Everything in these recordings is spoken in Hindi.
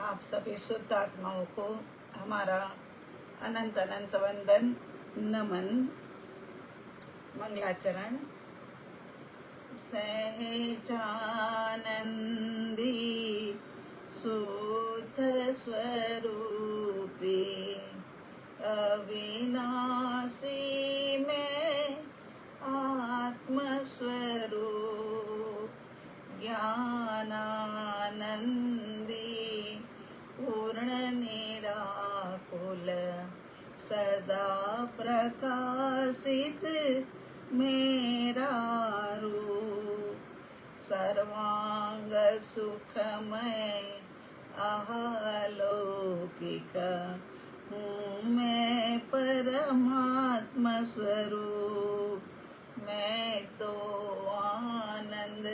आप सभी शुद्ध आत्माओं को हमारा अनंत अनंत वंदन, नमन, मंगलाचरण। सहजानंदी शुद्ध स्वरूपी अविनाशी में आत्मस्वरूप ज्ञानानंदी पूर्ण निराकुल सदा प्रकाशित मेरा रूप सर्वांग सुखमय आलौकिक हूँ मैं परमात्मा स्वरूप। मैं तो आनंद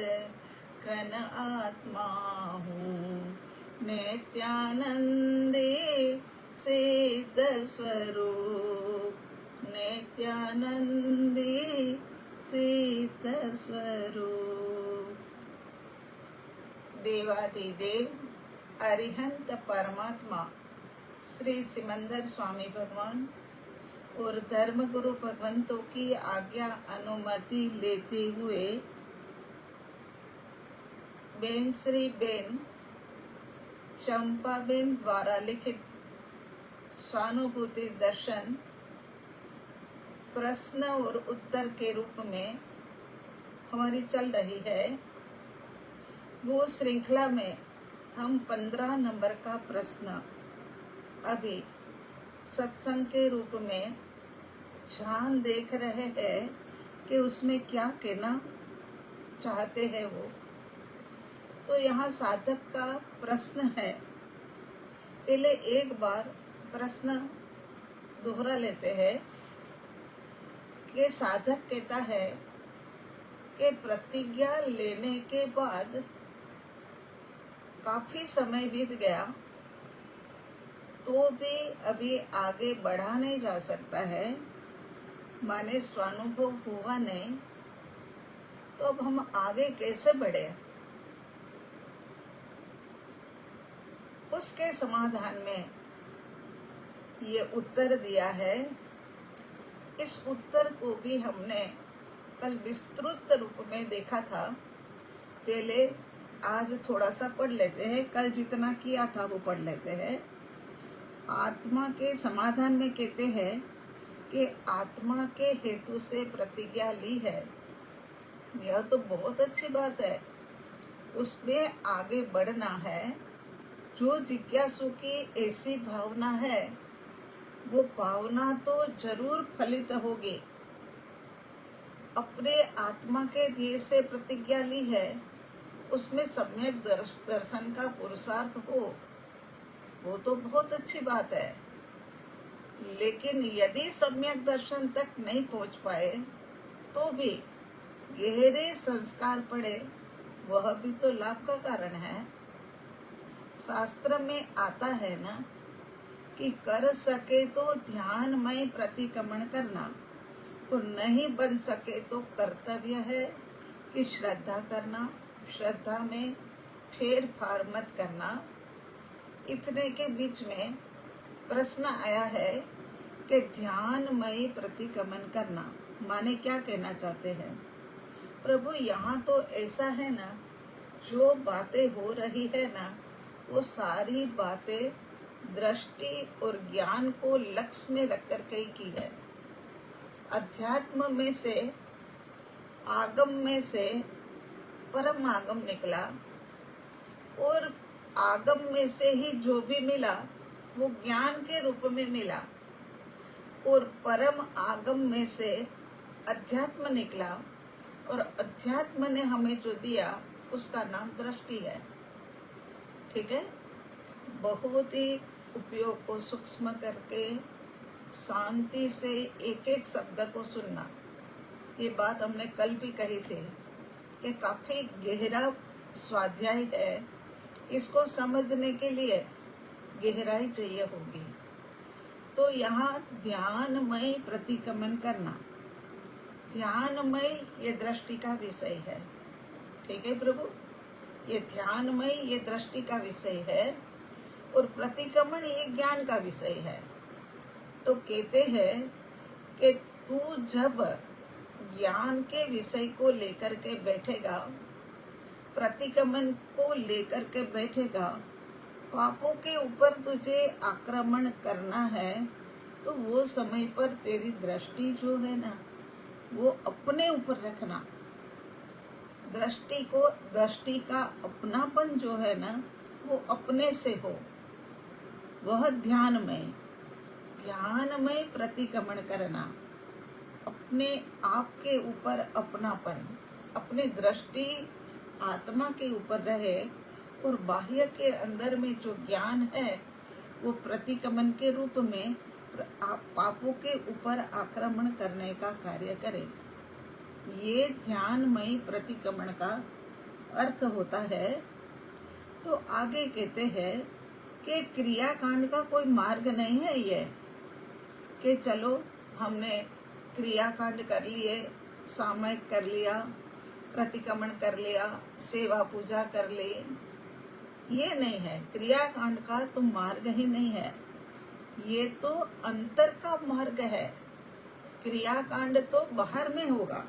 घन आत्मा हूँ नित्यानंदी सिद्ध स्वरूप नित्यानंदी सिद्ध स्वरूप। देवादिदेव अरिहंत परमात्मा श्री सिमंदर स्वामी भगवान और धर्म गुरु भगवंतों की आज्ञा अनुमति लेते हुए बेन श्री बेन चंपा बेन द्वारा लिखित स्वानुभूति दर्शन प्रश्न और उत्तर के रूप में हमारी चल रही है। वो श्रृंखला में हम 15 नंबर का प्रश्न अभी सत्संग के रूप में ध्यान देख रहे हैं कि उसमें क्या कहना चाहते हैं वो। तो यहाँ साधक का प्रश्न है। पहले एक बार प्रश्न दोहरा लेते हैं कि साधक कहता है कि प्रतिज्ञा लेने के बाद काफी समय बीत गया तो भी अभी आगे बढ़ा नहीं जा सकता है, माने स्वानुभव हुआ नहीं, तो अब हम आगे कैसे बढ़े। उसके समाधान में ये उत्तर दिया है। इस उत्तर को भी हमने कल विस्तृत रूप में देखा था। पहले आज थोड़ा सा पढ़ लेते हैं, कल जितना किया था वो पढ़ लेते हैं। आत्मा के समाधान में कहते हैं कि आत्मा के हेतु से प्रतिज्ञा ली है। यह तो बहुत अच्छी बात है, उसमें आगे बढ़ना है। जो जिज्ञासु की ऐसी भावना है वो भावना तो जरूर फलित होगी। अपने आत्मा के ध्येय से प्रतिज्ञा ली है, उसमें सम्यक दर्शन का पुरुषार्थ हो, वो तो बहुत अच्छी बात है। लेकिन यदि सम्यक दर्शन तक नहीं पहुंच पाए तो भी गहरे संस्कार पड़े, वह भी तो लाभ का कारण है। शास्त्र में आता है ना कि कर सके तो ध्यानमय प्रतिक्रमण करना, और नहीं बन सके तो कर्तव्य है कि श्रद्धा करना, श्रद्धा में फेर फार मत करना। इतने के बीच में प्रश्न आया है कि ध्यानमय प्रतिक्रमण करना माने क्या कहना चाहते हैं प्रभु। यहाँ तो ऐसा है ना, जो बातें हो रही है ना, वो सारी बातें दृष्टि और ज्ञान को लक्ष्य में रख कर के की है। अध्यात्म में से, आगम में से परम आगम निकला, और आगम में से ही जो भी मिला वो ज्ञान के रूप में मिला, और परम आगम में से अध्यात्म निकला, और अध्यात्म ने हमें जो दिया उसका नाम दृष्टि है। ठीक है, बहुत ही उपयोग को सूक्ष्म करके शांति से एक एक शब्द को सुनना। ये बात हमने कल भी कही थी कि काफी गहरा स्वाध्याय है, इसको समझने के लिए गहराई चाहिए होगी। तो यहाँ ध्यानमय प्रतिक्रमण करना, ध्यानमय ये दृष्टि का विषय है। ठीक है प्रभु, ये ध्यानमय ये दृष्टि का विषय है। और प्रतिक्रमण ये ज्ञान का विषय है। तो कहते हैं कि तू जब ज्ञान के विषय को लेकर के बैठेगा, प्रतिक्रमण को लेकर के बैठेगा, पापों के ऊपर तुझे आक्रमण करना है, तो वो समय पर तेरी दृष्टि जो है ना, वो अपने ऊपर रखना। दृष्टि का अपनापन जो है ना, वो अपने से हो। वह ध्यान में प्रतिक्रमण करना, अपने आप के ऊपर अपनापन, अपनी दृष्टि आत्मा के ऊपर रहे और बाह्य के अंदर में जो ज्ञान है वो प्रतिक्रमण के रूप में पापों के ऊपर आक्रमण करने का कार्य करे। ये ध्यानमय प्रतिक्रमण का अर्थ होता है। तो आगे कहते हैं कि क्रियाकांड का कोई मार्ग नहीं है ये कि चलो हमने क्रियाकांड कर लिए, सामयिक कर लिया, प्रतिक्रमण कर लिया, सेवा पूजा कर ली। ये नहीं है, क्रियाकांड का तो मार्ग ही नहीं है, ये तो अंतर का मार्ग है। क्रियाकांड तो बाहर में होगा,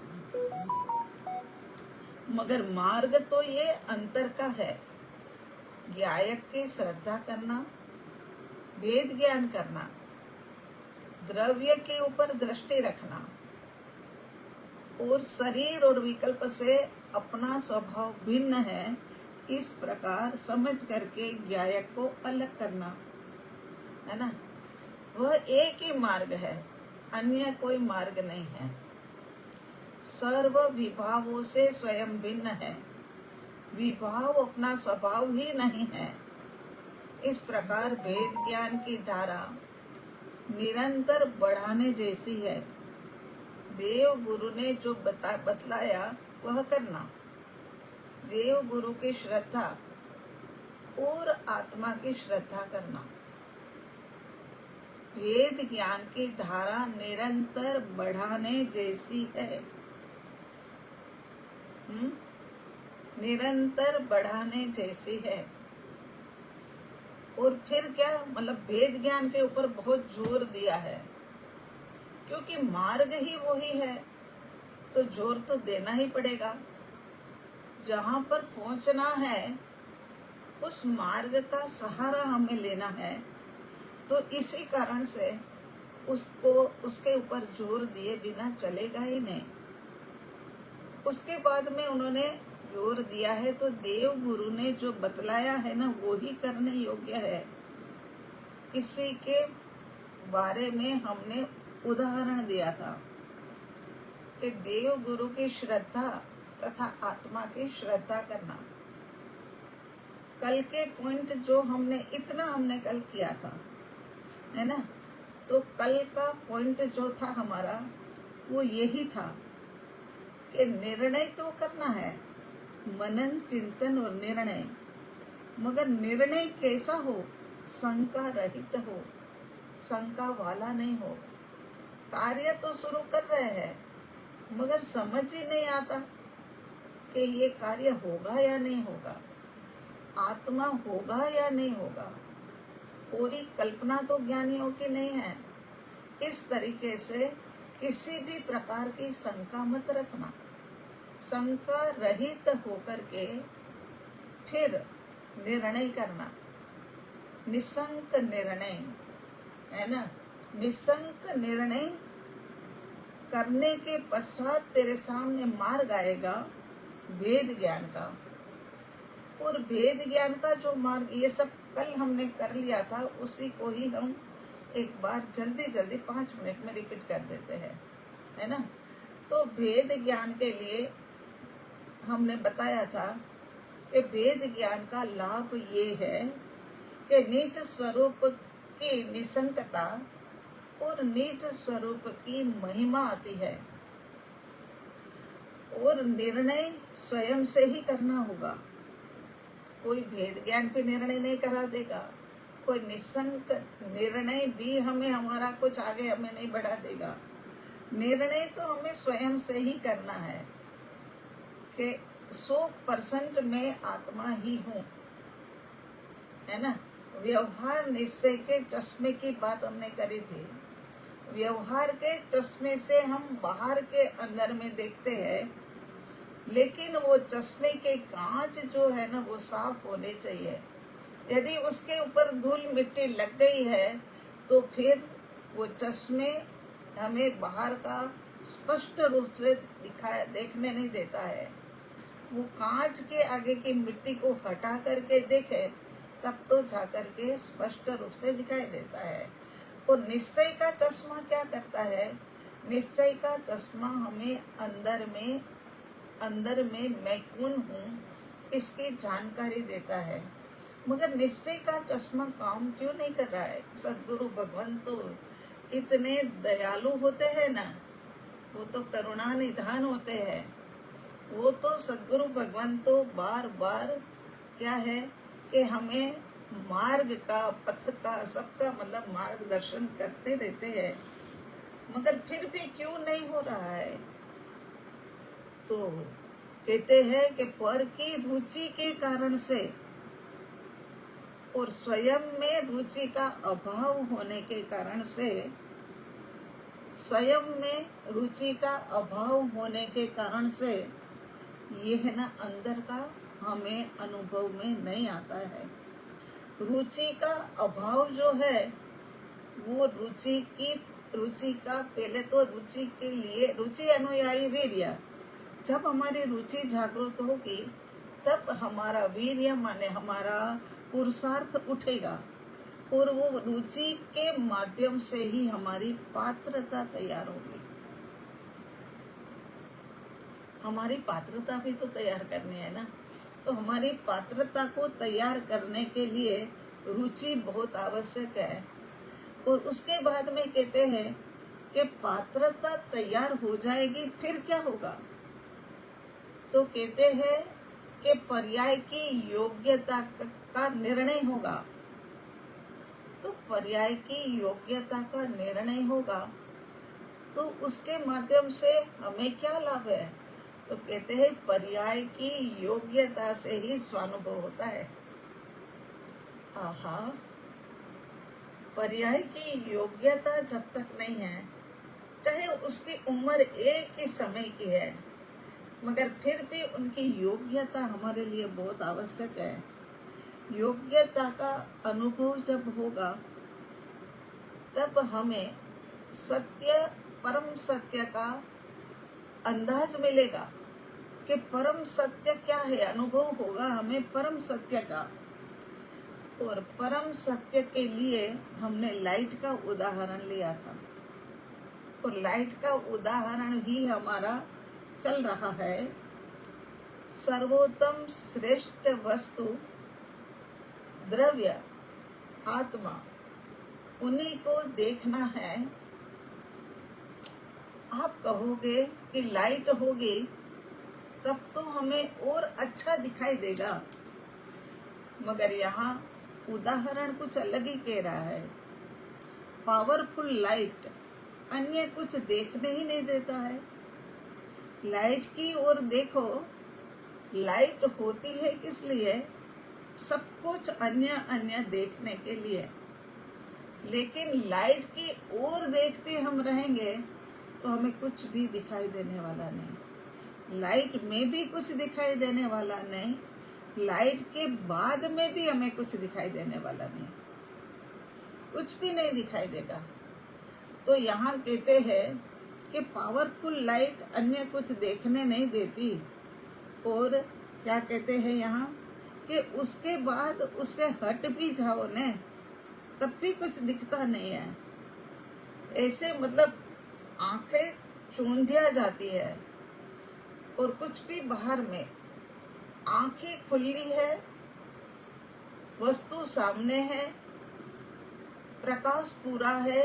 मगर मार्ग तो ये अंतर का है। गायक की श्रद्धा करना, वेद ज्ञान करना, द्रव्य के ऊपर दृष्टि रखना और शरीर और विकल्प से अपना स्वभाव भिन्न है, इस प्रकार समझ करके गायक को अलग करना है ना, वह एक ही मार्ग है, अन्य कोई मार्ग नहीं है। सर्व विभावों से स्वयं भिन्न है, विभाव अपना स्वभाव ही नहीं है। इस प्रकार वेद ज्ञान की धारा निरंतर बढ़ाने जैसी है। देव गुरु ने जो बतलाया वह करना, देव गुरु की श्रद्धा और आत्मा की श्रद्धा करना। वेद ज्ञान की धारा निरंतर बढ़ाने जैसी है, निरंतर बढ़ाने जैसी है। और फिर क्या, मतलब वेद ज्ञान के ऊपर बहुत जोर दिया है, क्योंकि मार्ग ही वही है, तो जोर तो देना ही पड़ेगा। जहाँ पर पहुँचना है उस मार्ग का सहारा हमें लेना है, तो इसी कारण से उसके ऊपर जोर दिए बिना चलेगा ही नहीं। उसके बाद में उन्होंने जोर दिया है, तो देव गुरु ने जो बतलाया है ना, वो ही करने योग्य है। इसी के बारे में हमने उदाहरण दिया था कि देव गुरु की श्रद्धा तथा आत्मा की श्रद्धा करना। कल के पॉइंट जो हमने कल किया था, है ना, तो कल का पॉइंट जो था हमारा वो यही था कि निर्णय तो करना है, मनन चिंतन और निर्णय, मगर निर्णय कैसा हो, शंका रहित हो, शंका वाला नहीं हो। कार्य तो शुरू कर रहे हैं, मगर समझ ही नहीं आता कि ये कार्य होगा या नहीं होगा, आत्मा होगा या नहीं होगा। पूरी कल्पना तो ज्ञानियों की नहीं है। इस तरीके से किसी भी प्रकार की शंका मत रखना, शंका रहित होकर के फिर निर्णय करना, निशंक निर्णय, है ना। निशंक निर्णय करने के पश्चात तेरे सामने मार्ग आएगा वेद ज्ञान का। और वेद ज्ञान का जो मार्ग, ये सब कल हमने कर लिया था, उसी को ही हम एक बार जल्दी 5 मिनट में रिपीट कर देते हैं, है ना। तो वेद ज्ञान के लिए हमने बताया था कि वेद ज्ञान का लाभ ये है कि निज स्वरूप की निशंकता और निज स्वरूप की महिमा आती है, और निर्णय स्वयं से ही करना होगा। कोई भेद ज्ञान पे निर्णय नहीं करा देगा, कोई निशंक निर्णय भी हमारा कुछ आगे हमें नहीं बढ़ा देगा। निर्णय तो हमें स्वयं से ही करना है कि 100% मैं आत्मा ही हूँ, है ना। व्यवहार निश्चय के चश्मे की बात हमने करी थी। व्यवहार के चश्मे से हम बाहर के अंदर में देखते हैं, लेकिन वो चश्मे के कांच जो है ना वो साफ होने चाहिए। यदि उसके ऊपर धूल मिट्टी लग गई है तो फिर वो चश्मे हमें बाहर का स्पष्ट रूप से देखने नहीं देता है। वो कांच के आगे की मिट्टी को हटा करके देखे तब तो जा करके स्पष्ट रूप से दिखाई देता है। और निश्चय का चश्मा क्या करता है? निश्चय का चश्मा हमें अंदर में मैं कौन हूँ इसकी जानकारी देता है। मगर निश्चय का चश्मा काम क्यों नहीं कर रहा है? सद्गुरु भगवान तो इतने दयालु होते हैं ना, वो तो करुणा निधान होते हैं। वो तो सद्गुरु भगवान तो बार बार क्या है कि हमें मार्ग का, पथ का, सबका मतलब मार्गदर्शन करते रहते हैं, मगर फिर भी क्यों नहीं हो रहा है? तो कहते हैं कि पर की रुचि के कारण से और स्वयं में रुचि का अभाव होने के कारण से, स्वयं में रुचि का अभाव होने के कारण से ये है ना अंदर का हमें अनुभव में नहीं आता है। रुचि का अभाव जो है वो रुचि का पहले तो रुचि के लिए रुचि अनुयायी वीर्य, जब हमारी रुचि जागृत होगी तब हमारा वीर्य माने हमारा पुरुषार्थ उठेगा और वो रुचि के माध्यम से ही हमारी पात्रता तैयार होगी। हमारी पात्रता भी तो तैयार करनी है ना, तो हमारी पात्रता को तैयार करने के लिए रुचि बहुत आवश्यक है। और उसके बाद में कहते हैं कि पात्रता तैयार हो जाएगी, फिर क्या होगा? तो कहते हैं कि पर्याय की योग्यता का निर्णय होगा। तो पर्याय की योग्यता का निर्णय होगा तो उसके माध्यम से हमें क्या लाभ है? तो कहते हैं पर्याय की योग्यता से ही स्वानुभव होता है। आहा, पर्याय की योग्यता जब तक नहीं है, चाहे उसकी उम्र एक ही समय की है, मगर फिर भी उनकी योग्यता हमारे लिए बहुत आवश्यक है। योग्यता का अनुभव जब होगा तब हमें सत्य, परम सत्य का अंदाज मिलेगा कि परम सत्य क्या है। अनुभव होगा हमें परम सत्य का। और परम सत्य के लिए हमने लाइट का उदाहरण लिया था, और लाइट का उदाहरण ही हमारा चल रहा है। सर्वोत्तम श्रेष्ठ वस्तु द्रव्य आत्मा, उन्हीं को देखना है। आप कहोगे कि लाइट होगी तब तो हमें और अच्छा दिखाई देगा, मगर यहाँ उदाहरण कुछ अलग ही कह रहा है। पावरफुल लाइट अन्य कुछ देखने ही नहीं देता है। लाइट की ओर देखो, लाइट होती है किस लिए? सब कुछ अन्य देखने के लिए। लेकिन लाइट की ओर देखते हम रहेंगे तो हमें कुछ भी दिखाई देने वाला नहीं। लाइट में भी कुछ दिखाई देने वाला नहीं, लाइट के बाद में भी हमें कुछ दिखाई देने वाला नहीं, कुछ भी नहीं दिखाई देगा। तो यहाँ कहते हैं कि पावरफुल लाइट अन्य कुछ देखने नहीं देती। और क्या कहते हैं यहाँ कि उसके बाद उससे हट भी जाओ ने तब भी कुछ दिखता नहीं है। ऐसे मतलब आंखें चूंधिया जाती है और कुछ भी बाहर में, आंखें खुली है, वस्तु सामने है, प्रकाश पूरा है,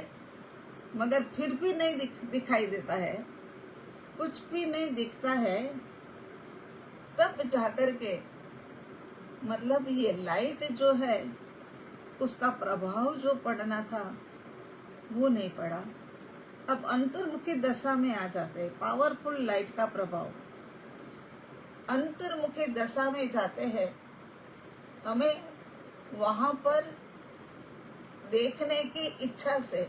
मगर फिर भी नहीं दिखाई देता है, कुछ भी नहीं दिखता है। तब जाकर के मतलब ये लाइट जो है उसका प्रभाव जो पड़ना था वो नहीं पड़ा। अब अंतर्मुखी दशा में आ जाते हैं। पावरफुल लाइट का प्रभाव, अंतर्मुखी दशा में जाते हैं, हमें वहां पर देखने की इच्छा से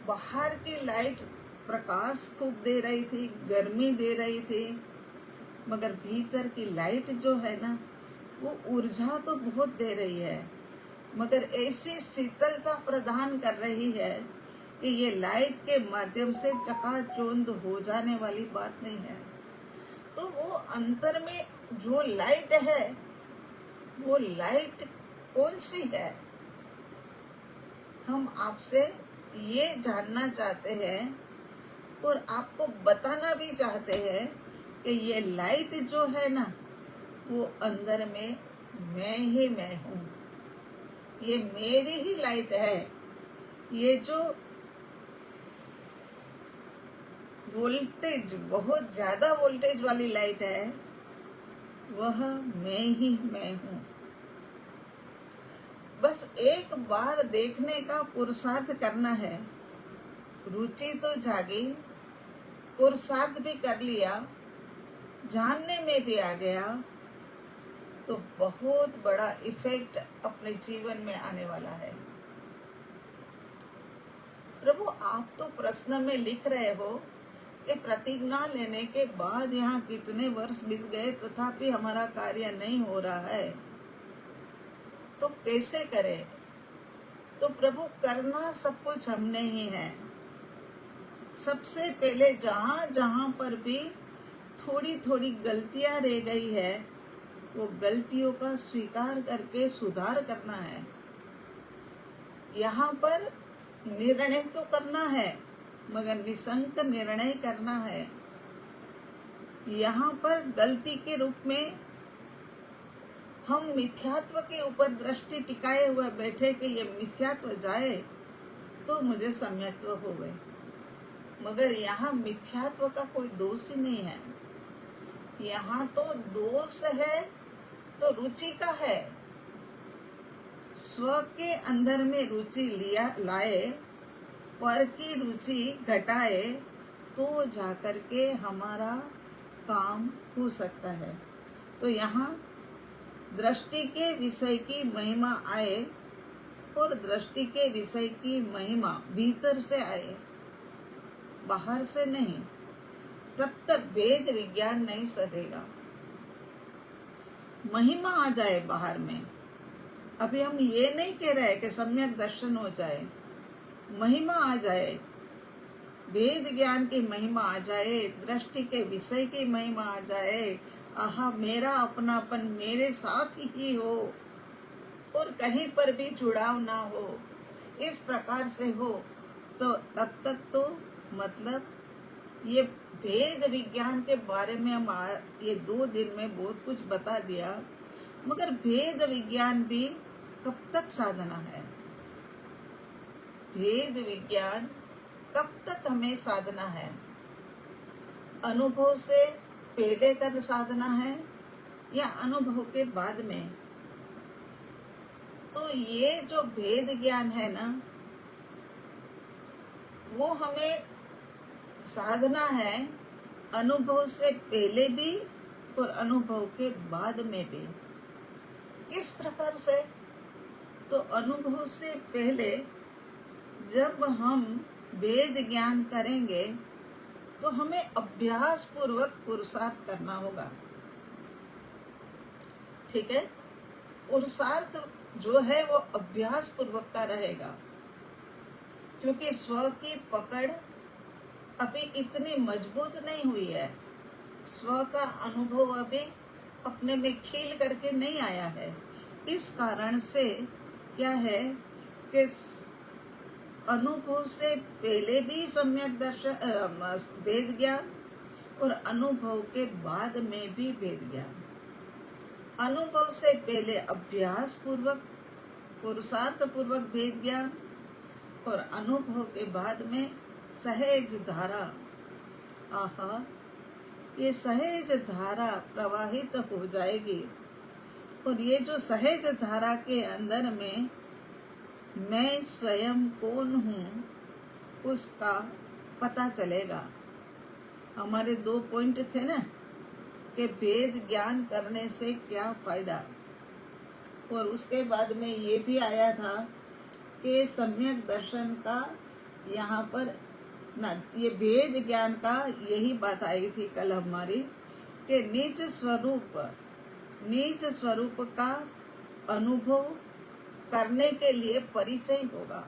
बाहर की लाइट प्रकाश खूब दे रही थी, गर्मी दे रही थी, मगर भीतर की लाइट जो है ना, वो ऊर्जा तो बहुत दे रही है, मगर ऐसी शीतलता प्रदान कर रही है कि ये लाइट के माध्यम से चकाचौंध हो जाने वाली बात नहीं है। तो वो अंतर में जो लाइट है, वो लाइट कौन सी है? हम आपसे ये जानना चाहते हैं और आपको बताना भी चाहते हैं कि ये लाइट जो है ना, वो अंदर में मैं ही मैं हूँ। ये मेरी ही लाइट है। ये जो वोल्टेज, बहुत ज्यादा वोल्टेज वाली लाइट है, वह मैं ही मैं हूँ। बस एक बार देखने का पुरुषार्थ करना है। रुचि तो जागी, पुरुषार्थ भी कर लिया, जानने में भी आ गया, तो बहुत बड़ा इफेक्ट अपने जीवन में आने वाला है। प्रभु, आप तो प्रश्न में लिख रहे हो कि प्रतिज्ञा लेने के बाद यहाँ कितने वर्ष बीत गए, तथापि हमारा कार्य नहीं हो रहा है, तो कैसे करें? तो प्रभु, करना सब कुछ हमने ही है। सबसे पहले जहाँ जहाँ पर भी थोड़ी थोड़ी गलतियां रह गई है, वो गलतियों का स्वीकार करके सुधार करना है। यहाँ पर निर्णय तो करना है, मगर निशंक निर्णय करना है। यहाँ पर गलती के रूप में हम मिथ्यात्व के ऊपर दृष्टि टिकाए हुए बैठे कि ये मिथ्यात्व जाए तो मुझे सम्यक्त्व हो गए, मगर यहाँ मिथ्यात्व का कोई दोष ही नहीं है। यहाँ तो दोष है तो रुचि का है। स्व के अंदर में रुचि लाए, पर की रुचि घटाए, तो जाकर के हमारा काम हो सकता है। तो यहाँ दृष्टि के विषय की महिमा आए, और दृष्टि के विषय की महिमा भीतर से आए, बाहर से नहीं। तब तक वेद विज्ञान नहीं सधेगा। महिमा आ जाए बाहर में। अभी हम ये नहीं कह रहे कि सम्यक दर्शन हो जाए, महिमा आ जाए, वेद ज्ञान की महिमा आ जाए, दृष्टि के विषय की महिमा आ जाए। आहा, मेरा अपनापन मेरे साथ ही हो और कहीं पर भी जुड़ाव ना हो, इस प्रकार से हो, तो तब तक तो मतलब ये वेद विज्ञान के बारे में हम ये 2 दिन में बहुत कुछ बता दिया, मगर वेद विज्ञान भी कब तक साधना है? वेद विज्ञान कब तक हमें साधना है? अनुभव से पहले कर साधना है या अनुभव के बाद में? तो ये जो वेद ज्ञान है ना, वो हमें साधना है अनुभव से पहले भी और अनुभव के बाद में भी। किस प्रकार से? तो अनुभव से पहले जब हम वेद ज्ञान करेंगे तो हमें अभ्यास पूर्वक पुरुषार्थ करना होगा। ठीक है? पुरुषार्थ जो है वो अभ्यास पूर्वक का रहेगा, क्योंकि स्व की पकड़ अभी इतनी मजबूत नहीं हुई है। स्व का अनुभव अभी अपने में खील करके नहीं आया है। इस कारण से क्या है कि अनुभव से पहले भी सम्यक दर्शन वेद ज्ञान, और अनुभव के बाद में भी वेद ज्ञान। अनुभव से पहले अभ्यास पूर्वक पुरुषार्थ पूर्वक वेद ज्ञान, और अनुभव के बाद में सहज धारा। आहा, ये सहज धारा प्रवाहित हो जाएगी, और ये जो सहज धारा के अंदर में मैं स्वयं कौन हूँ उसका पता चलेगा। हमारे 2 पॉइंट थे ना कि वेद ज्ञान करने से क्या फायदा, और उसके बाद में ये भी आया था के सम्यक दर्शन का यहाँ पर ना, ये भेद ज्ञान का यही बात आई थी कल हमारी, कि नीच स्वरूप का अनुभव करने के लिए परिचय होगा।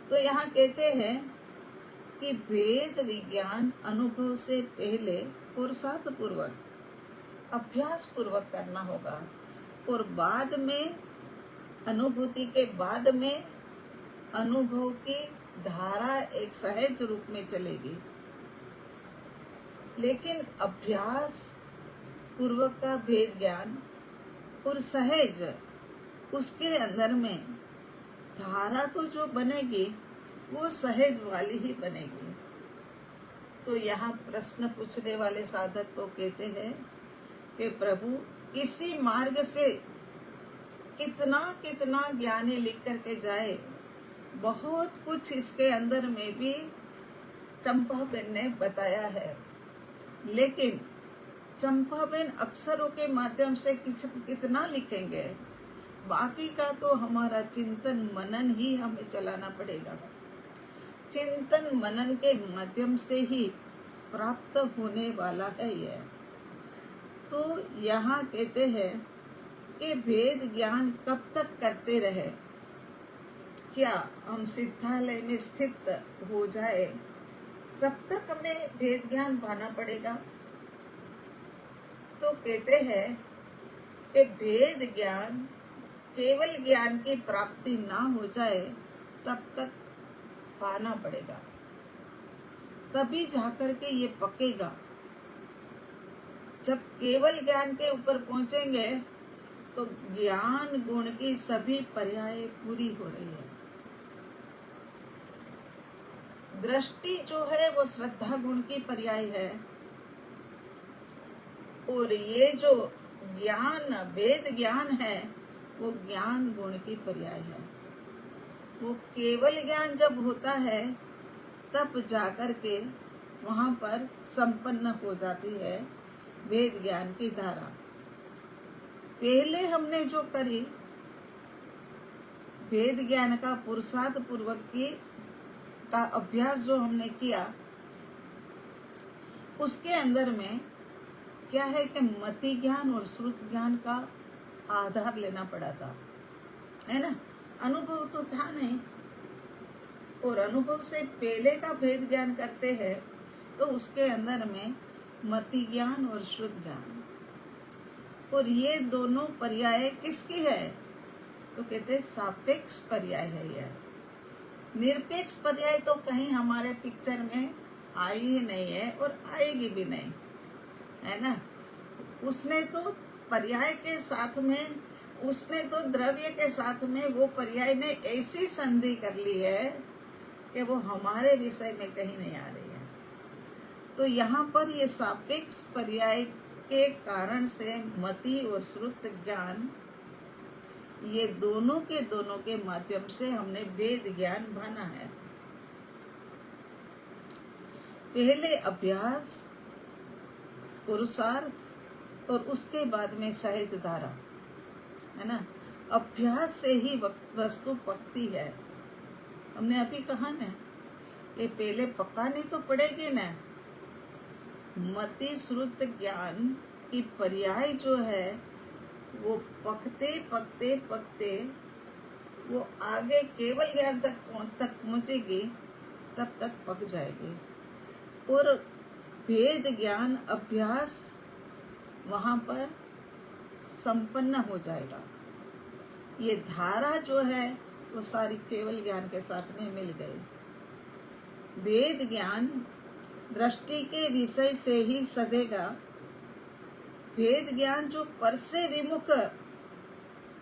तो यहाँ कहते हैं कि भेद विज्ञान अनुभव से पहले पुरुषार्थ पूर्वक, अभ्यास पूर्वक करना होगा, और बाद में, अनुभूति के बाद में अनुभव की धारा एक सहज रूप में चलेगी। लेकिन अभ्यास पूर्वक का भेद ज्ञान और सहज, उसके अंदर में धारा तो जो बनेगी वो सहज वाली ही बनेगी। तो यहाँ प्रश्न पूछने वाले साधक को कहते हैं कि प्रभु, इसी मार्ग से कितना कितना ज्ञानी लिख करके जाए, बहुत कुछ इसके अंदर में भी चंपाबेन ने बताया है। लेकिन चंपाबेन अक्षरों के माध्यम से कितना लिखेंगे, बाकी का तो हमारा चिंतन मनन ही हमें चलाना पड़ेगा। चिंतन मनन के माध्यम से ही प्राप्त होने वाला है यह। तो यहाँ कहते हैं कि भेद ज्ञान कब तक करते रहे, क्या हम सिद्धालय में स्थित हो जाए तब तक हमें भेद ज्ञान पाना पड़ेगा? तो कहते हैं कि भेद ज्ञान, केवल ज्ञान की प्राप्ति ना हो जाए तब तक पाना पड़ेगा, तभी जाकर के ये पकेगा। जब केवल ज्ञान के ऊपर पहुंचेंगे तो ज्ञान गुण की सभी पर्याय पूरी हो रही है। दृष्टि जो है वो श्रद्धा गुण की पर्याय है, और ये जो ज्ञान, वेद ज्ञान है, वो ज्ञान गुण की पर्याय है। वो केवल ज्ञान जब होता है तब जाकर के वहां पर संपन्न हो जाती है वेद ज्ञान की धारा। पहले हमने जो करी वेद ज्ञान का पुरुषार्थ पूर्वक का अभ्यास जो हमने किया, उसके अंदर में क्या है कि मति ज्ञान और श्रुत ज्ञान का आधार लेना पड़ा था, है ना। अनुभव तो था नहीं, और अनुभव से पहले का भेद ज्ञान करते हैं तो उसके अंदर में मति ज्ञान और श्रुत ज्ञान, और ये दोनों पर्याय किसकी है? तो कहते हैं सापेक्ष पर्याय है यह। निरपेक्ष पर्याय तो कहीं हमारे पिक्चर में आई ही नहीं है और आएगी भी नहीं, है ना। उसने तो पर्याय के साथ में, उसने तो द्रव्य के साथ में वो पर्याय ने ऐसी संधि कर ली है कि वो हमारे विषय में कहीं नहीं आ रही है। तो यहाँ पर ये सापेक्ष पर्याय के कारण से मति और श्रुत ज्ञान, ये दोनों के माध्यम से हमने वेद ज्ञान माना है। पहले अभ्यास, पुरुषार्थ और उसके बाद में सहज धारा, है ना। अभ्यास से ही वस्तु पकती है। हमने अभी कहा ना, ये पहले पकानी तो पड़ेगी ना। मति श्रुत ज्ञान की पर्याय जो है वो पकते पकते पकते वो आगे केवल ज्ञान तक पहुंचेगी, तब तक पक जाएगी। और भेद ज्ञान अभ्यास वहां पर संपन्न हो जाएगा। ये धारा जो है वो सारी केवल ज्ञान के साथ में मिल गई। वेद ज्ञान दृष्टि के विषय से ही सधेगा। वेद ज्ञान जो पर से विमुख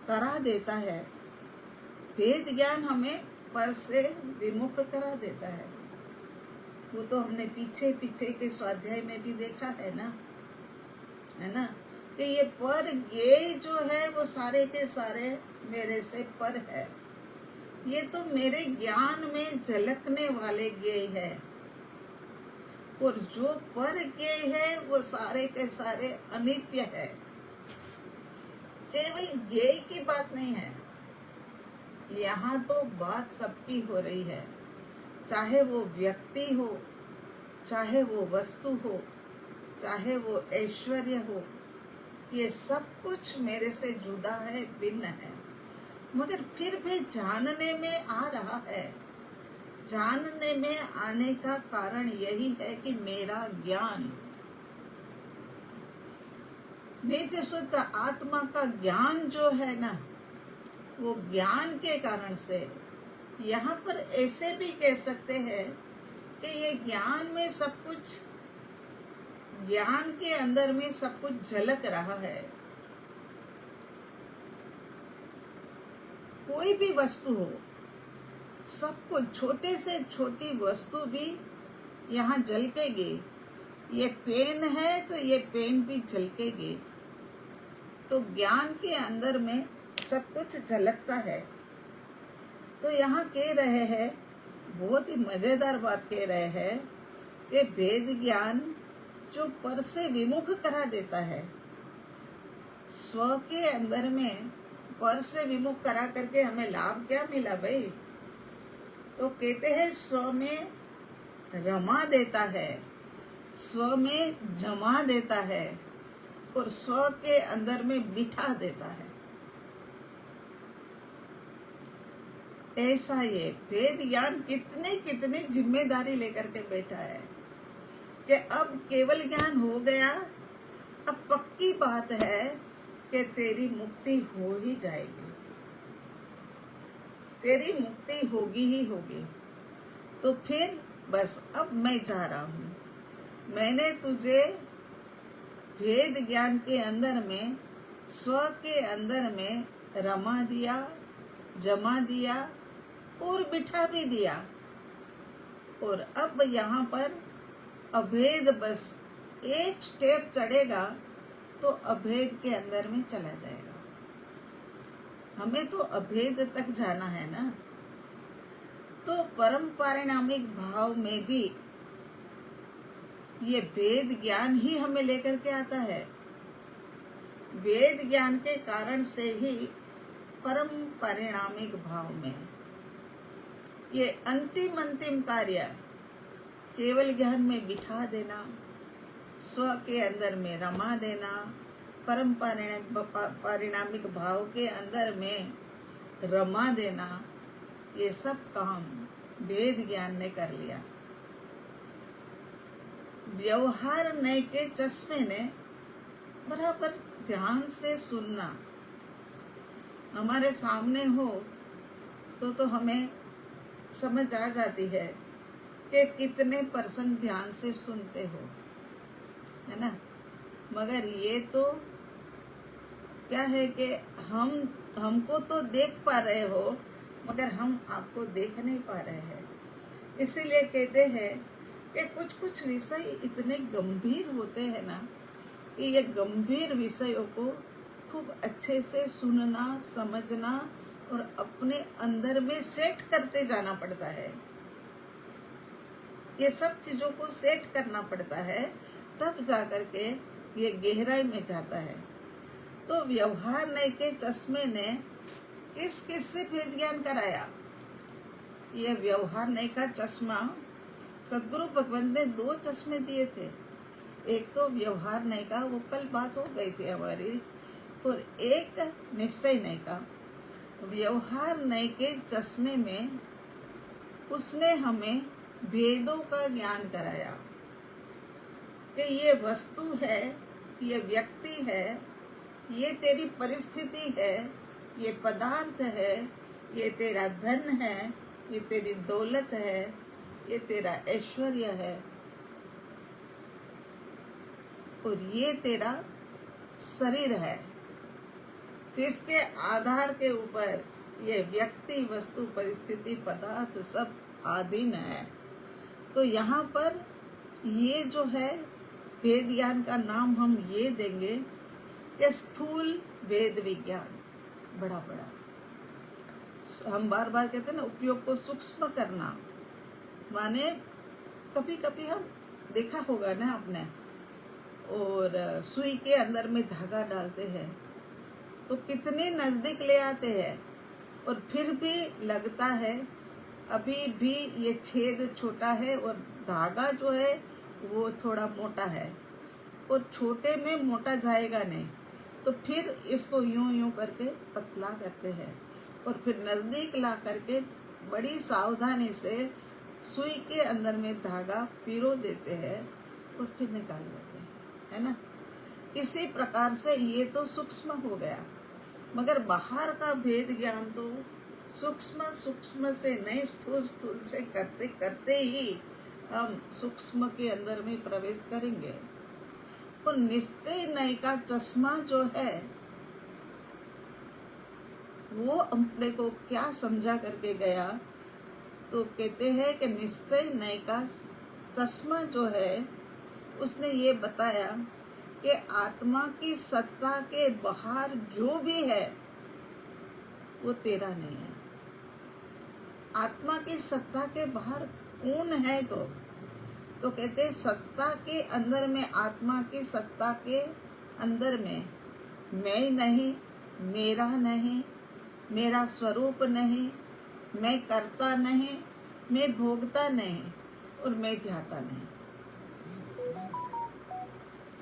करा देता है, वेद ज्ञान हमें पर से विमुख करा देता है। वो तो हमने पीछे के स्वाध्याय में भी देखा है ना, कि ये पर ये जो है वो सारे के सारे मेरे से पर है। ये तो मेरे ज्ञान में झलकने वाले ज्ञेय है, और जो पर ज्ञेय है वो सारे के सारे अनित्य है। केवल ज्ञेय की बात नहीं है, यहाँ तो बात सबकी हो रही है, चाहे वो व्यक्ति हो, चाहे वो वस्तु हो, चाहे वो ऐश्वर्य हो, ये सब कुछ मेरे से जुदा है, भिन्न है। मगर फिर भी जानने में आ रहा है। जानने में आने का कारण यही है कि मेरा ज्ञान, नित्य शुद्ध आत्मा का ज्ञान जो है ना, वो ज्ञान के कारण से, यहाँ पर ऐसे भी कह सकते हैं कि ये ज्ञान में सब कुछ, ज्ञान के अंदर में सब कुछ झलक रहा है। कोई भी वस्तु हो, सब कुछ, छोटे से छोटी वस्तु भी यहाँ झलकेगी। ये पेन है तो ये पेन भी झलकेगी। तो ज्ञान के अंदर में सब कुछ झलकता है। तो यहाँ कह रहे हैं, बहुत ही मजेदार बात कह रहे हैं कि भेद ज्ञान जो पर से विमुख करा देता है, स्व के अंदर में पर से विमुख करा करके हमें लाभ क्या मिला भाई? तो कहते हैं स्व में रमा देता है, स्व में जमा देता है और स्व के अंदर में बिठा देता है। ऐसा ये वेद ज्ञान कितने कितनी जिम्मेदारी लेकर के बैठा है कि अब केवल ज्ञान हो गया, अब पक्की बात है कि तेरी मुक्ति हो ही जाएगी, तेरी मुक्ति होगी ही होगी। तो फिर बस अब मैं जा रहा हूँ, मैंने तुझे भेद ज्ञान के अंदर में, स्व के अंदर में रमा दिया, जमा दिया और बिठा भी दिया। और अब यहाँ पर अभेद, बस एक स्टेप चढ़ेगा तो अभेद के अंदर में चला जाएगा। हमें तो अभेद तक जाना है ना। तो परम पारिणामिक भाव में भी ये वेद ज्ञान ही हमें लेकर के आता है। वेद ज्ञान के कारण से ही परम पारिणामिक भाव में ये अंतिम कार्य केवल ज्ञान में बिठा देना, स्व के अंदर में रमा देना, परम पारिणामिक भाव के अंदर में रमा देना, ये सब काम वेद ज्ञान ने कर लिया। व्यवहार नए के चश्मे ने बराबर ध्यान से सुनना, हमारे सामने हो तो हमें समझ आ जाती है कि कितने % ध्यान से सुनते हो, है ना। मगर ये तो क्या है कि हमको तो देख पा रहे हो, मगर हम आपको देख नहीं पा रहे हैं। इसीलिए कहते हैं कि कुछ विषय इतने गंभीर होते हैं ना कि ये गंभीर विषयों को खूब अच्छे से सुनना, समझना और अपने अंदर में सेट करते जाना पड़ता है। ये सब चीजों को सेट करना पड़ता है, तब जाकर के ये गहराई में जाता है। तो व्यवहार नए के चश्मे ने किस से भेद ज्ञान कराया? ये व्यवहार नए का चश्मा सदगुरु भगवंत ने 2 चश्मे दिए थे। एक तो व्यवहार नए का, वो कल बात हो गई थी हमारी, और एक निश्चय नए का। व्यवहार नए के चश्मे में उसने हमें भेदों का ज्ञान कराया कि ये वस्तु है, ये व्यक्ति है, ये तेरी परिस्थिति है, ये पदार्थ है, ये तेरा धन है, ये तेरी दौलत है, ये तेरा ऐश्वर्य है, और ये तेरा शरीर है। तो इसके आधार के ऊपर ये व्यक्ति, वस्तु, परिस्थिति, पदार्थ सब आधीन है। तो यहाँ पर ये जो है वेद ज्ञान का नाम हम ये देंगे कि स्थूल वेद विज्ञान। बड़ा हम बार कहते हैं ना, उपयोग को सूक्ष्म करना, माने कभी कभी हम देखा होगा ना आपने, और सुई के अंदर में धागा डालते हैं तो कितने नजदीक ले आते हैं, और फिर भी लगता है अभी भी ये छेद छोटा है और धागा जो है वो थोड़ा मोटा है, और छोटे में मोटा जाएगा नहीं, तो फिर इसको यूं यूं करके पतला करते हैं और फिर नजदीक ला करके बड़ी सावधानी से सुई के अंदर में धागा पिरो देते हैं और फिर निकाल लेते हैं, है ना। इसी प्रकार से ये तो सूक्ष्म हो गया, मगर बाहर का भेद ज्ञान तो सूक्ष्म सूक्ष्म से नहीं, स्थूल स्थूल से करते करते ही हम सूक्ष्म के अंदर में प्रवेश करेंगे। तो निश्चय नय का चश्मा जो है वो अपने को क्या समझा करके गया, तो कहते हैं कि निश्चय नय का चश्मा जो है उसने ये बताया कि आत्मा की सत्ता के बाहर जो भी है वो तेरा नहीं है। आत्मा की सत्ता के बाहर कौन है, तो कहते हैं सत्ता के अंदर में, आत्मा की सत्ता के अंदर में मैं नहीं, मेरा नहीं, मेरा स्वरूप नहीं, मैं करता नहीं, मैं भोगता नहीं और मैं ध्याता नहीं।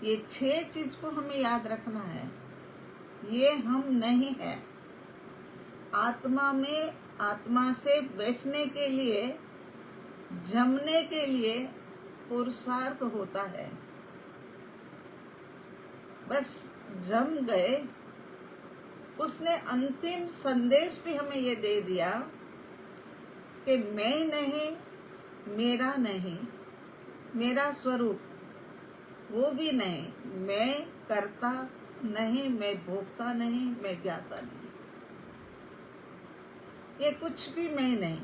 ये 6 चीज को हमें याद रखना है। ये हम नहीं है। आत्मा में, आत्मा से बैठने के लिए, जमने के लिए पुरुषार्थ होता है। बस जम गए, उसने अंतिम संदेश भी हमें ये दे दिया कि मैं नहीं, मेरा नहीं, मेरा स्वरूप वो भी नहीं, मैं करता नहीं, मैं भोगता नहीं, मैं ज्ञाता नहीं, ये कुछ भी मैं नहीं।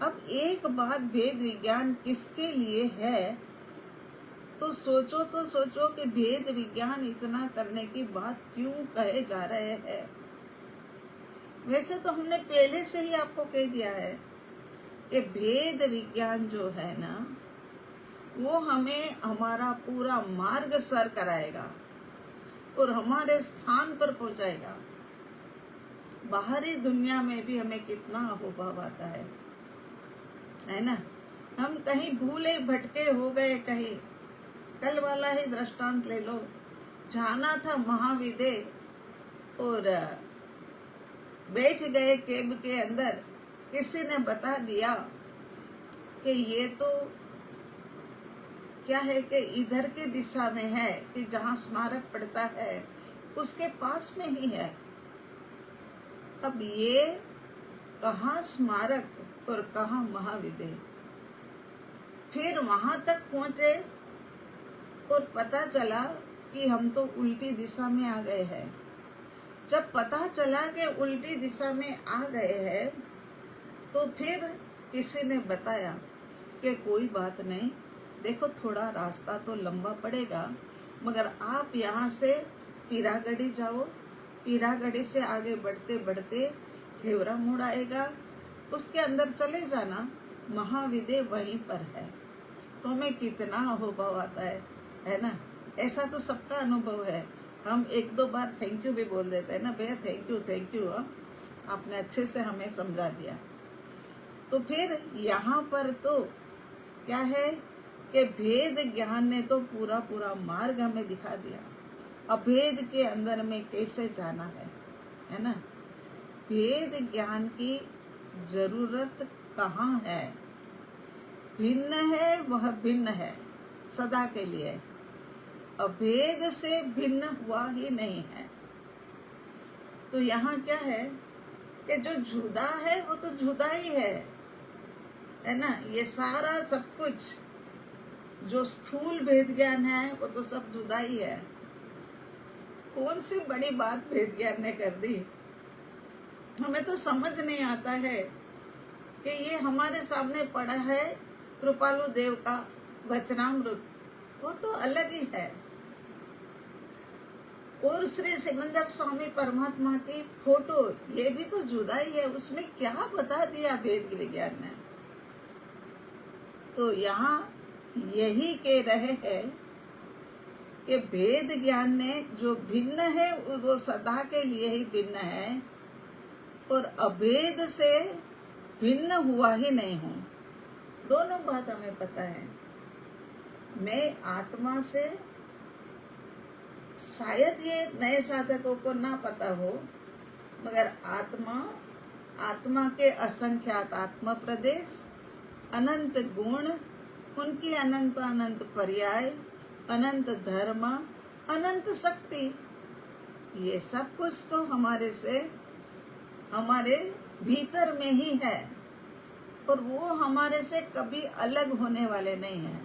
अब एक बात, भेद विज्ञान किसके लिए है, तो सोचो कि भेद विज्ञान इतना करने की बात क्यों कहे जा रहे हैं। वैसे तो हमने पहले से ही आपको कह दिया है कि भेद विज्ञान जो है ना वो हमें हमारा पूरा मार्ग सर कराएगा और हमारे स्थान पर पहुंचाएगा। बाहरी दुनिया में भी हमें कितना अहोभाव आता है ना। हम कहीं भूले भटके हो गए, कहीं कल वाला ही दृष्टांत ले लो, जाना था महाविद्यालय और बैठ गए कैब के अंदर, किसी ने बता दिया कि ये तो क्या है कि इधर की दिशा में है, कि जहाँ स्मारक पड़ता है उसके पास में ही है। अब ये कहाँ स्मारक और कहाँ महाविद्यालय। फिर वहां तक पहुंचे और पता चला कि हम तो उल्टी दिशा में आ गए हैं। जब पता चला कि उल्टी दिशा में आ गए हैं तो फिर किसी ने बताया कि कोई बात नहीं, देखो थोड़ा रास्ता तो लंबा पड़ेगा, मगर आप यहाँ से पीरागढ़ी जाओ, पीरागढ़ी से आगे बढ़ते बढ़ते घेवरा मोड़ आएगा, उसके अंदर चले जाना, महाविद्यालय वहीं पर है। तो हमें कितना अनुभव आता है ना। ऐसा तो सबका अनुभव है। हम 1-2 बार थैंक यू भी बोल देते हैं ना, भैया थैंक यू आपने अच्छे से हमें समझा दिया। तो फिर यहाँ पर तो क्या है कि भेद ज्ञान ने तो पूरा पूरा मार्ग हमें दिखा दिया। अभेद के अंदर में कैसे जाना है ना। भेद ज्ञान की जरूरत कहाँ है। भिन्न है वह भिन्न है सदा के लिए, अभेद से भिन्न हुआ ही नहीं है। तो यहाँ क्या है कि जो जुदा है वो तो जुदा ही है ना। ये सारा सब कुछ जो स्थूल भेद ज्ञान है वो तो सब जुदा ही है। कौन सी बड़ी बात भेद ज्ञान ने कर दी। हमें तो समझ नहीं आता है कि ये हमारे सामने पड़ा है कृपालु देव का वचनामृत, वो तो अलग ही है। और श्री सिमंदर स्वामी परमात्मा की फोटो, ये भी तो जुदा ही है। उसमें क्या बता दिया भेद विज्ञान ने। तो यहाँ यही कह रहे हैं कि भेद ज्ञान में जो भिन्न है वो सदा के लिए ही भिन्न है, और अभेद से भिन्न हुआ ही नहीं हूँ। दोनों बात हमें पता है। मैं आत्मा से, शायद ये नए साधकों को ना पता हो, मगर आत्मा के असंख्यात आत्म प्रदेश, अनंत गुण, उनकी अनंत अनंत पर्याय, अनंत धर्म, अनंत शक्ति, ये सब कुछ तो हमारे भीतर में ही है, और वो हमारे से कभी अलग होने वाले नहीं है।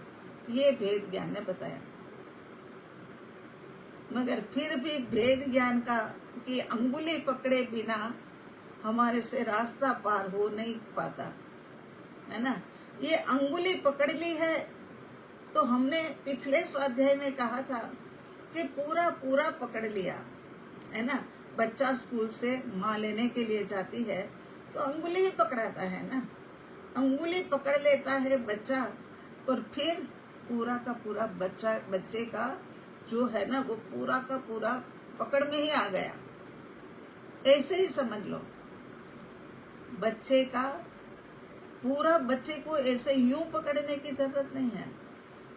ये भेद ज्ञान ने बताया। मगर फिर भी भेद ज्ञान की अंगुली पकड़े बिना हमारे से रास्ता पार हो नहीं पाता, है ना। ये अंगुली पकड़ ली है तो हमने पिछले स्वाध्याय में कहा था कि पूरा पूरा पकड़ लिया, है ना। बच्चा स्कूल से माँ लेने के लिए जाती है तो अंगुली ही पकड़ाता है ना, अंगुली पकड़ लेता है बच्चा, और फिर पूरा का पूरा बच्चे का जो है ना वो पूरा का पूरा पकड़ में ही आ गया। ऐसे ही समझ लो, बच्चे को ऐसे यूं पकड़ने की जरूरत नहीं है।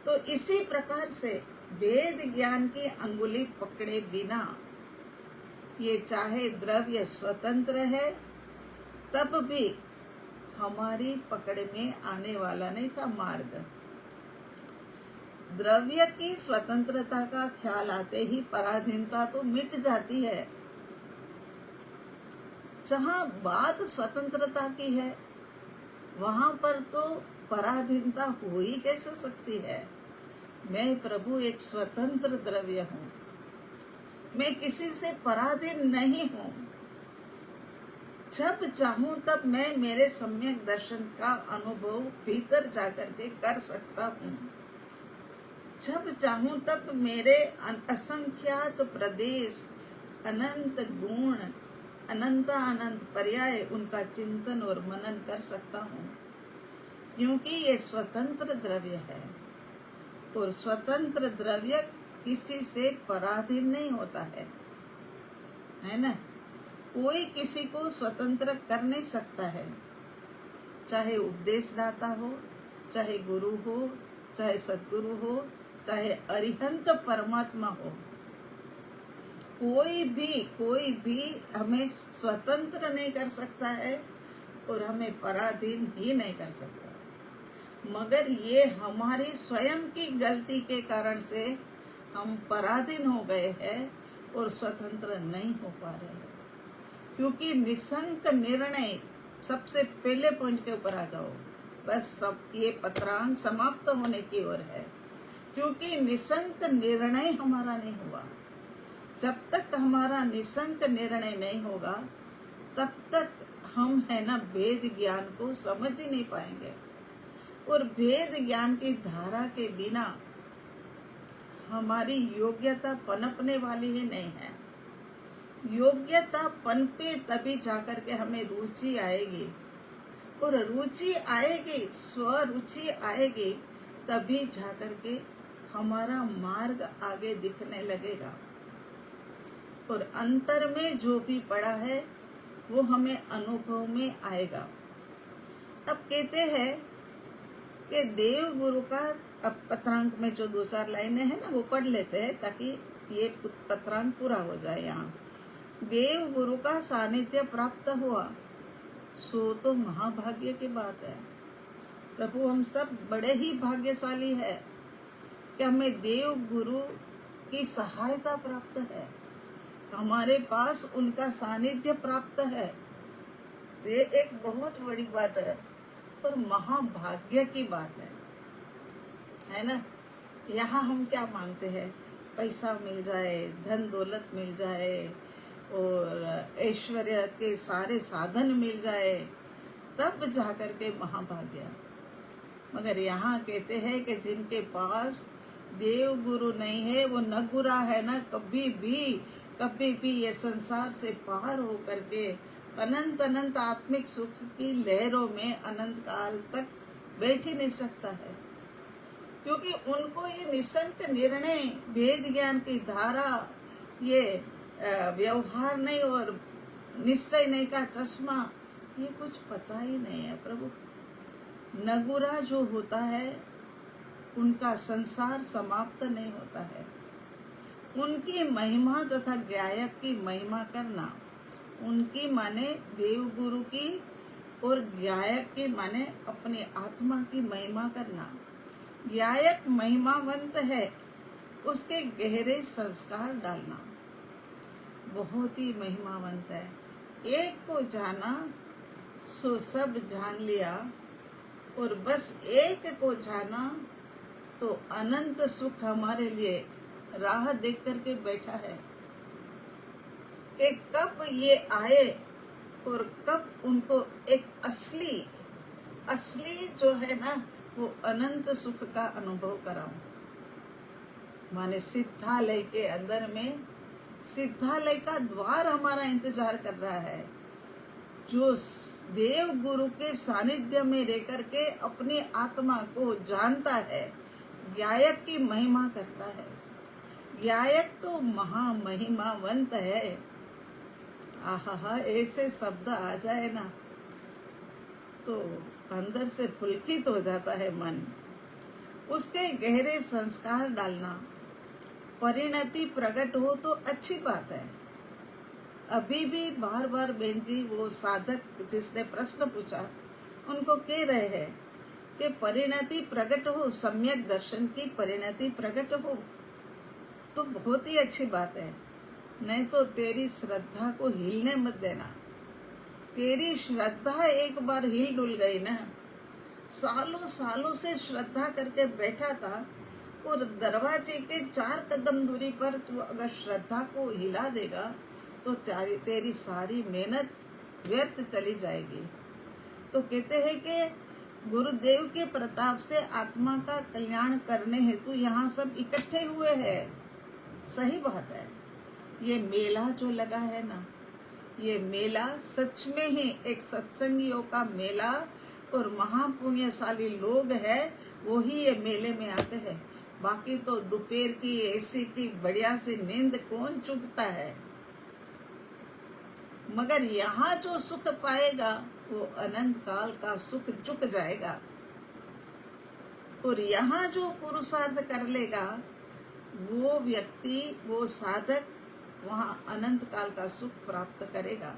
तो इसी प्रकार से वेद ज्ञान की अंगुली पकड़े बिना, ये चाहे द्रव्य स्वतंत्र है तब भी हमारी पकड़ में आने वाला नहीं था मार्ग। द्रव्य की स्वतंत्रता का ख्याल आते ही पराधीनता तो मिट जाती है। जहाँ बात स्वतंत्रता की है वहां पर तो पराधीनता हो ही कैसे सकती है। मैं प्रभु एक स्वतंत्र द्रव्य हूँ, मैं किसी से पराधीन नहीं हूँ। जब चाहूं तब मैं मेरे सम्यक दर्शन का अनुभव भीतर जाकर के कर सकता हूँ। जब चाहूं तब मेरे असंख्यात प्रदेश, अनंत गुण, अनंत अनंत पर्याय, उनका चिंतन और मनन कर सकता हूँ, क्योंकि ये स्वतंत्र द्रव्य है। और स्वतंत्र द्रव्य किसी से पराधीन नहीं होता है ना। कोई किसी को स्वतंत्र कर नहीं सकता है, चाहे उपदेशदाता हो, चाहे गुरु हो, चाहे सद्गुरु हो, चाहे अरिहंत परमात्मा हो। कोई भी हमें स्वतंत्र नहीं कर सकता है और हमें पराधीन ही नहीं कर सकता। मगर ये हमारी स्वयं की गलती के कारण से हम पराधीन हो गए हैं और स्वतंत्र नहीं हो पा रहे हैं। क्योंकि निसंक निर्णय, सबसे पहले पॉइंट के ऊपर आ जाओ, बस सब ये पत्रांक समाप्त होने की ओर है। क्योंकि निसंक निर्णय हमारा नहीं हुआ। जब तक हमारा निसंक निर्णय नहीं होगा तब तक हम है ना भेद ज्ञान को समझ ही नहीं पाएंगे। और भेद ज्ञान की धारा के बिना हमारी योग्यता पनपने वाली ही नहीं है। योग्यता पनपे तभी जाकर के हमें रुचि आएगी, और रुचि आएगी, स्वरुचि आएगी, तभी जाकर के हमारा मार्ग आगे दिखने लगेगा। और अंतर में जो भी पड़ा है वो हमें अनुभव में आएगा। अब कहते हैं कि देव गुरु का, अब पत्रांक में जो 2-4 लाइनें हैं ना वो पढ़ लेते हैं ताकि ये पत्रांक पूरा हो जाए। यहाँ देव गुरु का सानिध्य प्राप्त हुआ सो तो महाभाग्य की बात है। प्रभु हम सब बड़े ही भाग्यशाली है कि हमें देव गुरु की सहायता प्राप्त है, हमारे पास उनका सानिध्य प्राप्त है। ये एक बहुत बड़ी बात है और महाभाग्य की बात है ना। यहाँ हम क्या मांगते हैं, पैसा मिल जाए, धन दौलत मिल जाए और ऐश्वर्य के सारे साधन मिल जाए, तब जाकर के महाभाग्य। मगर यहाँ कहते हैं कि जिनके पास देव गुरु नहीं है वो नगुरा है ना, कभी भी ये संसार से पार हो करके अनंत अनंत आत्मिक सुख की लहरों में अनंत काल तक बैठ ही नहीं सकता है। क्योंकि उनको ये निसंक निर्णय, वेद ज्ञान की धारा, ये व्यवहार नहीं और निश्चय नहीं का चश्मा, ये कुछ पता ही नहीं है प्रभु। नगुरा जो होता है उनका संसार समाप्त नहीं होता है। उनकी महिमा तथा गायक की महिमा करना, उनकी माने देव गुरु की और गायक की माने अपनी आत्मा की महिमा करना। गायक महिमावंत है, उसके गहरे संस्कार डालना। बहुत ही महिमावंत है। एक को जाना सो सब जान लिया, और बस एक को जाना तो अनंत सुख हमारे लिए राह देख करके बैठा है कि कब ये आए और कब उनको एक असली जो है ना वो अनंत सुख का अनुभव कराऊं। माने सिद्धालय के अंदर में, सिद्धालय का द्वार हमारा इंतजार कर रहा है। जो देव गुरु के सानिध्य में रह करके अपनी आत्मा को जानता है, गायक की महिमा करता है। गायक तो महामहिमावंत है। आहा, ऐसे शब्द आ जाए ना तो अंदर से पुलकित हो जाता है मन। उसके गहरे संस्कार डालना, परिणति प्रकट हो तो अच्छी बात है। अभी भी बार बार बहन जी वो साधक जिसने प्रश्न पूछा उनको कह रहे हैं कि परिणति प्रकट हो, सम्यक दर्शन की परिणति प्रकट हो तो बहुत ही अच्छी बात है। नहीं तो तेरी श्रद्धा को हिलने मत देना। तेरी श्रद्धा एक बार हिल डुल गई ना, सालों सालों से श्रद्धा करके बैठा था और दरवाजे के 4 कदम दूरी पर तू अगर श्रद्धा को हिला देगा तो तेरी सारी मेहनत व्यर्थ चली जाएगी। तो कहते हैं कि गुरुदेव के प्रताप से आत्मा का कल्याण करने हेतु यहाँ सब इकट्ठे हुए हैं। सही बात है। ये मेला जो लगा है ना, ये मेला सच में ही एक सत्संगियों का मेला और महापुण्यशाली लोग है वो ही ये मेले में आते हैं। बाकी तो दोपहर की एसी की बढ़िया सी नींद कौन चुकता है। मगर यहाँ जो सुख पाएगा वो अनंत काल का सुख चुक जाएगा, और यहाँ जो पुरुषार्थ कर लेगा वो व्यक्ति, वो साधक वहाँ अनंत काल का सुख प्राप्त करेगा।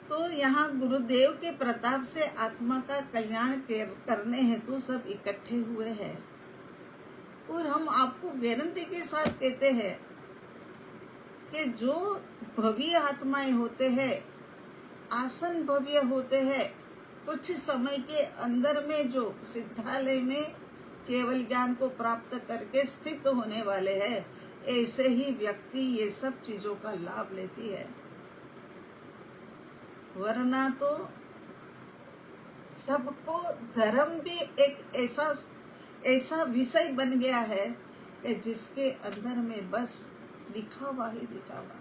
तो यहाँ गुरुदेव के प्रताप से आत्मा का कल्याण करने हेतु सब इकट्ठे हुए हैं। और हम आपको गारंटी के साथ कहते हैं कि जो भव्य आत्माएं होते हैं, आसन भव्य होते हैं, कुछ समय के अंदर में जो सिद्धालय में केवल ज्ञान को प्राप्त करके स्थित होने वाले हैं, ऐसे ही व्यक्ति ये सब चीजों का लाभ लेती है। वरना तो सबको धर्म भी एक ऐसा विषय बन गया है कि जिसके अंदर में बस दिखावा ही दिखावा।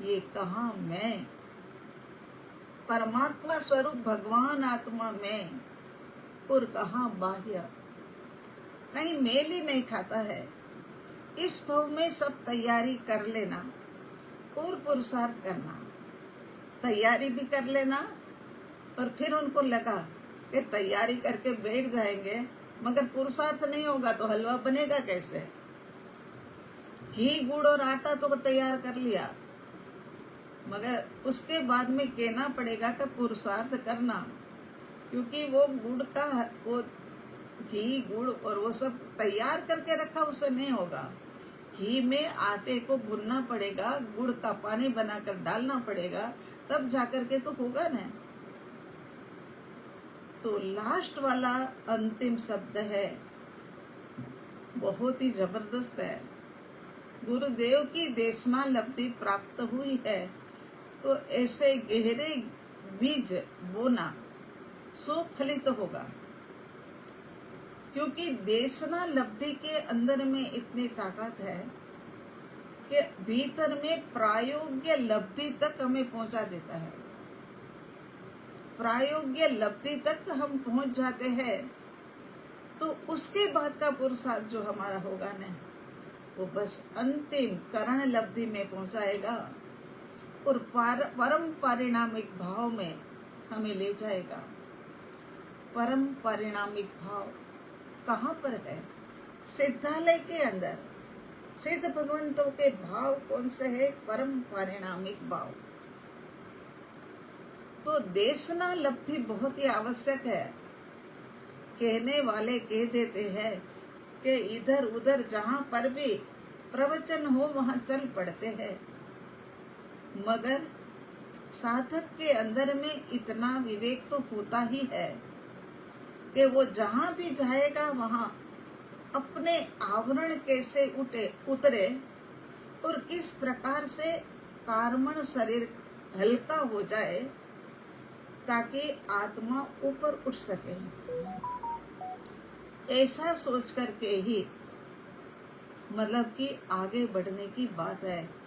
ये कहाँ मैं, परमात्मा स्वरूप भगवान आत्मा में, और कहाँ बाह्य, कहीं मेल ही नहीं खाता है। इस भाव में सब तैयारी कर लेना और पुरुषार्थ करना, तैयारी भी कर लेना। और फिर उनको लगा कि तैयारी करके बैठ जाएंगे मगर पुरुषार्थ नहीं होगा तो हलवा बनेगा कैसे। घी गुड़ और आटा तो तैयार कर लिया, मगर उसके बाद में कहना पड़ेगा कि पुरुषार्थ करना, क्योंकि वो गुड़ का, वो घी गुड़ और वो सब तैयार करके रखा उससे नहीं होगा। घी में आटे को भुनना पड़ेगा, गुड़ का पानी बनाकर डालना पड़ेगा, तब जाकर के तो होगा ना। तो लास्ट वाला अंतिम शब्द है, बहुत ही जबरदस्त है। गुरुदेव की देशना लब्धि प्राप्त हुई है तो ऐसे गहरे बीज बोना सुफलित होगा, क्योंकि देशना लब्धि के अंदर में इतनी ताकत है कि भीतर में प्रायोग्य लब्धि तक हमें पहुंचा देता है। प्रायोग्य लब्धि तक हम पहुंच जाते हैं, तो उसके बाद का पुरुषार्थ जो हमारा होगा ना, वो बस अंतिम करण लब्धि में पहुंचाएगा और परम परिणामिक भाव में हमें ले जाएगा। परम परिणामिक भाव कहाँ पर है? सिद्धालय के अंदर सिद्ध भगवंतों के भाव कौन से है? परम परिणामिक भाव। तो देशना लब्धि बहुत ही आवश्यक है। कहने वाले कह देते हैं कि इधर उधर जहाँ पर भी प्रवचन हो वहाँ चल पड़ते हैं, मगर साधक के अंदर में इतना विवेक तो होता ही है कि वो जहाँ भी जाएगा वहाँ अपने आवरण कैसे उतरे और किस प्रकार से कार्मण शरीर हल्का हो जाए ताकि आत्मा ऊपर उठ सके। ऐसा सोच करके ही मतलब कि आगे बढ़ने की बात है।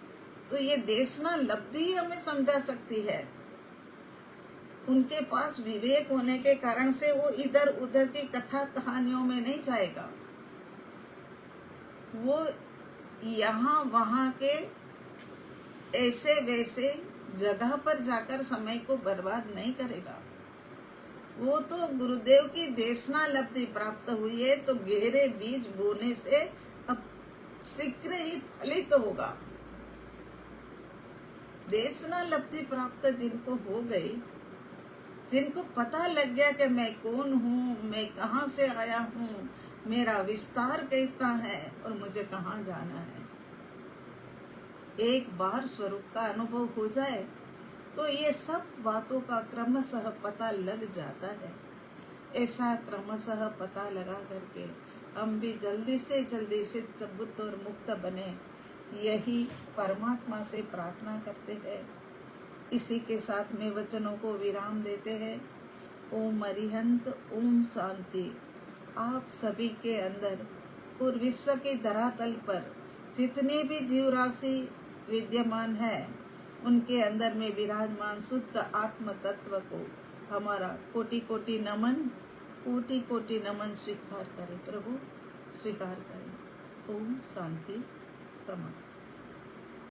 तो ये देशना लब्धि ही हमें समझा सकती है। उनके पास विवेक होने के कारण से वो इधर उधर की कथा कहानियों में नहीं जाएगा। वो यहाँ वहाँ के ऐसे वैसे जगह पर जाकर समय को बर्बाद नहीं करेगा। वो तो गुरुदेव की देशना लब्धि प्राप्त हुई है, तो गहरे बीज बोने से अब शीघ्र ही फलित होगा। देशना लब्धि प्राप्त जिनको हो गई, जिनको पता लग गया कि मैं कौन हूँ, मैं कहाँ से आया हूँ, मेरा विस्तार कितना है और मुझे कहाँ जाना है, एक बार स्वरूप का अनुभव हो जाए तो ये सब बातों का क्रमशः पता लग जाता है। ऐसा क्रमशः पता लगा करके हम भी जल्दी से सिद्ध बुद्ध और मुक्त बने, यही परमात्मा से प्रार्थना करते हैं। इसी के साथ में वचनों को विराम देते हैं। ओम अरिहंत, ओम शांति। आप सभी के अंदर और विश्व के धरातल पर जितने भी जीव राशि विद्यमान है, उनके अंदर में विराजमान शुद्ध आत्म तत्व को हमारा कोटि कोटि नमन स्वीकार करें। प्रभु स्वीकार करें। ओम शांति समाप्त।